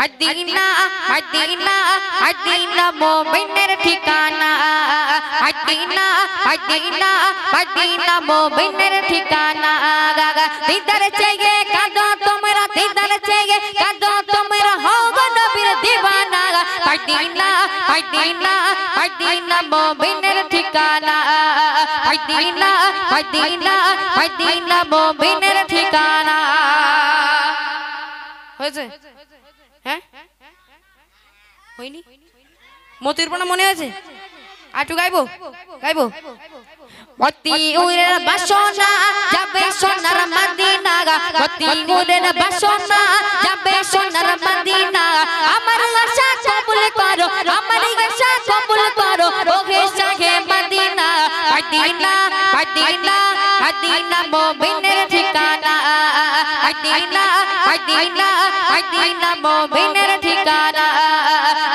Medina Medina Medina मोमिनेर ठिकाना Medina Medina Medina मोमिनेर ठिकाना दीदार चाहिए कादो तुम्हारा दीदार चाहिए कादो तुम्हारा होगा नबीर दीवाना मदीना मदीना मदीना मोमिनेर ठिकाना मदीना मदीना मदीना मोमिनेर ठिकाना হয়েছে হ্যাঁ হয়নি মতির পনা মনে আছে আটু গাইবো গাইবো মতি উরের বাসনা যাবে সোনার মদিনা মতি উরের বাসনা যাবে সোনার মদিনা আমার আশা কবুল করো আমার আশা কবুল করো ওহে শাহে মদিনা মদিনা মদিনা মদিনা মুমিনের ঠিকানা মদিনা মদিনা মদিনা মুমিনের ঠিকানা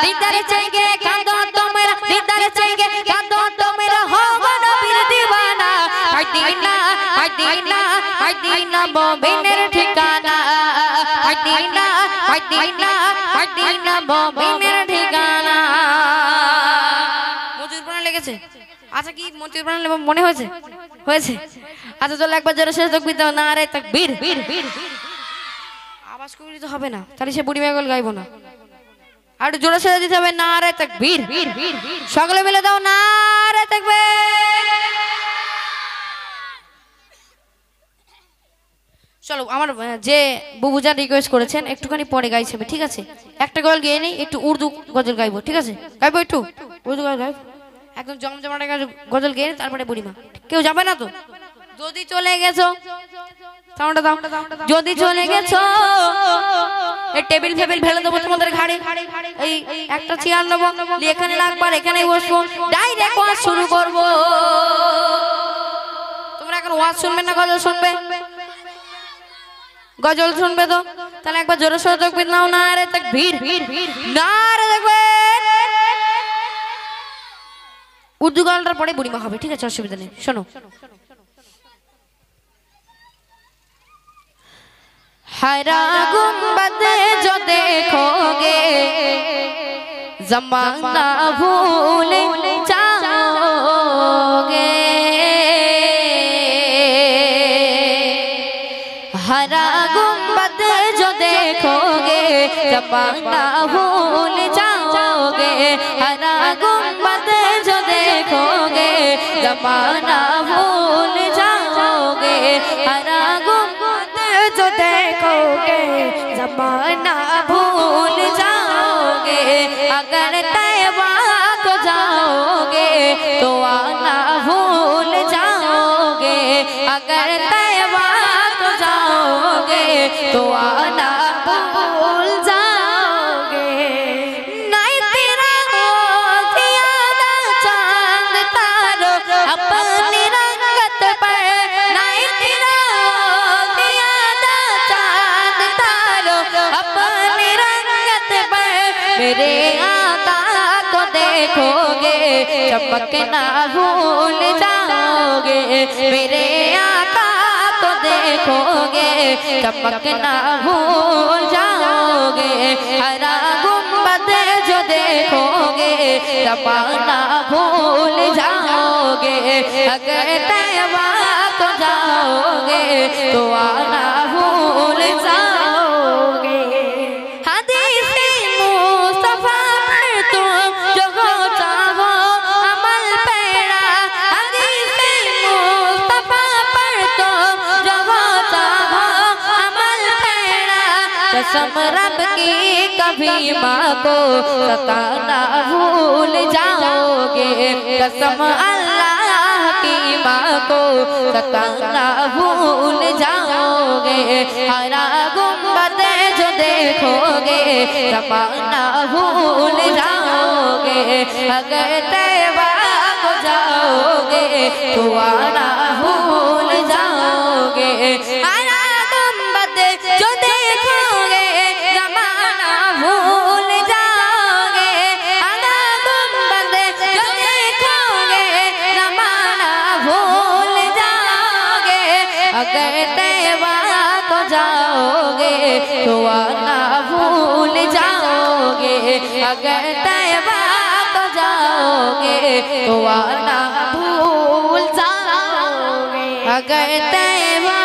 দিদার চাইগে কাঁদো তোমরা দিদার চাইগে কাঁদো তোমরা হোগো নবীর দিওয়ানা মদিনা মদিনা মদিনা মুমিনের ঠিকানা মদিনা মদিনা মদিনা মুমিনের ঠিকানা মজুর পড়া লেগেছে আচ্ছা কি মজুর পড়া মনে হয়েছে হয়েছে আচ্ছা চলো একবার জোরে শেষ তাকবীর দাও নারে তাকবীর আওয়াজ করলে তো হবে না তাহলে সে বুড়ি মেগল গাইবো না আর জোরে শেষ দিতে হবে নারে তাকবীর সকলে মিলে দাও নারে তাকবীর চলো আমার যে বুবুজান রিকোয়েস্ট করেছেন একটুখানি পরে গাইছে ঠিক আছে একটা গজল গেয়ে নেই একটু উর্দু গজল গাইবো ঠিক আছে গাইবো একটু উর্দু গজল গাইবো একদম জমজমাটা গজল গেয়ে তারপরে বুড়িমা কেউ যাবে না তো যদি চলে গেছো সাউন্ডটা দাও যদি চলে গেছো এই টেবিল ফেবিল ফেলে দেবো তোমাদের ঘাড়ে এই একটা চেয়ার নেবো এখানে লাগবার এখানেই বসবো ডাইরেক্ট ওয়াজ শুরু করবো তোমরা এখন ওয়াজ শুনবে না গজল শুনবে গজল শুনবে তো তাহলে একবার জোরে সোরে তাকবীর নাও নারে তাকবীর নারে তাকবীর উর্দু গানটার পরে বুড়িমা হবে ঠিক আছে অসুবিধা নেই শোনো हरा गुंबद जो देखोगे ज़माना भूल जाओगे हरा गुंबद जो देखोगे ज़माना भूल जाओगे हरा गुंबद जो देखोगे ज़माना भूल जाओगे हरा गुंबद जो देखोगे ज़माना भूल जाओगे अगर तैबा को जाओगे तो आना भूल जाओगे अगर तैबा को जाओगे तो आना भूल जाओगे नहीं तेरा ज़ियादा चांद तारो अपनी रंगत पर नहीं तेरा ज़ियादा चांद तारो अपनी रंगत पर मेरे आका को देखोगे चमकना भूल जाओगे मेरे आका को देखोगे चमकना भूल जाओगे हरा गुंबद जो देखोगे ज़माना भूल जाओगे अगर तैबा को जाओगे तो आना भूल जाओगे हदीस मुस्तफा पर तुम जो चाहो अमल पेड़ा हदीस मुस्तफा पर तुम जो चाहो अमल पेड़ा कसम रब की कभी माँ को सताना भूल जाओगे कसम अल्लाह की माँ को सताना भूल जाओगे हरा गुंबद जो देखोगे ज़माना भूल जाओगे अगर तैबा को जाओगे तो आना भूल जाओगे हरा गुंबद जो देखोगे ज़माना भूल जाओगे हरा गुंबद जो देखोगे ज़माना भूल जाओगे अगर तैबा को जाओगे तो आना भूल जाओगे अगर तैबा को जाओगे तो आना भूल जाओगे, अगर तैबा